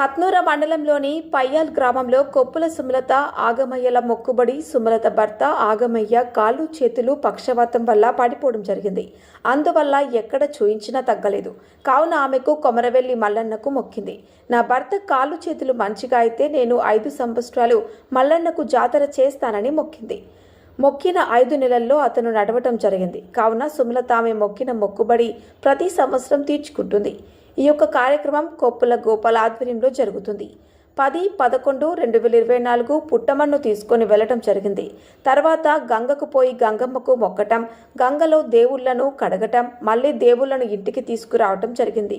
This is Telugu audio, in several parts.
హత్నూర మండలంలోని పయ్యాల్ గ్రామంలో కొప్పుల సుమలత ఆగమయ్యల మొక్కుబడి సుమలత భర్త ఆగమయ్య కాళ్ళు చేతులు పక్షవాతం వల్ల పడిపోవడం జరిగింది. అందువల్ల ఎక్కడ చూయించినా తగ్గలేదు. కావున ఆమెకు కొమరవెల్లి మల్లన్నకు మొక్కింది. నా భర్త కాళ్ళు చేతులు మంచిగా అయితే నేను 5 సంవత్సరాలు మల్లన్నకు జాతర చేస్తానని మొక్కింది. మొక్కిన 5 నెలల్లో అతను నడవటం జరిగింది. కావున సుమలత ఆమె మొక్కిన మొక్కుబడి ప్రతి సంవత్సరం తీర్చుకుంటుంది. ఈ యొక్క కార్యక్రమం కొప్పుల గోపాల ఆధ్వర్యంలో జరుగుతుంది. 10-11-2024 పుట్టమన్ను తీసుకొని వెళ్లటం జరిగింది. తర్వాత గంగకు పోయి గంగమ్మకు మొక్కటం, గంగలో దేవుళ్లను కడగటం, మళ్ళీ దేవుళ్లను ఇంటికి తీసుకురావటం జరిగింది.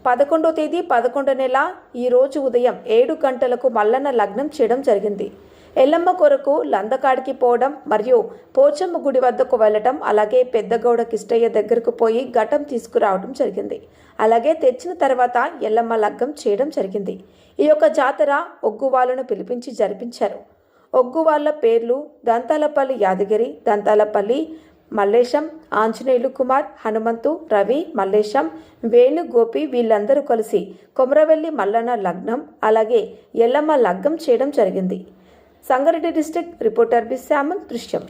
11వ తేదీ 11వ నెల ఈ రోజు ఉదయం 7 గంటలకు మల్లన్న లగ్నం చేయడం జరిగింది. ఎల్లమ్మ కొరకు లందకాడికి పోవడం మరియు పోచమ్మ గుడి వద్దకు వెళ్ళటం, అలాగే పెద్దగౌడ కిష్టయ్య దగ్గరకు పోయి ఘటం తీసుకురావడం జరిగింది. అలాగే తెచ్చిన తర్వాత ఎల్లమ్మ లగ్గం చేయడం జరిగింది. ఈ యొక్క జాతర ఒగ్గువాళ్లను పిలిపించి జరిపించారు. ఒగ్గువాళ్ల పేర్లు దంతాలపల్లి యాదగిరి, దంతాలపల్లి మల్లేశం, ఆంజనేయులు కుమార్, హనుమంతు, రవి, మల్లేశం, వేణు, గోపి వీళ్ళందరూ కలిసి కొమరవెల్లి మల్లన్న లగ్నం అలాగే ఎల్లమ్మ లగ్గం చేయడం జరిగింది. Sangareddy district reporter B Shyamal దృశ్యం.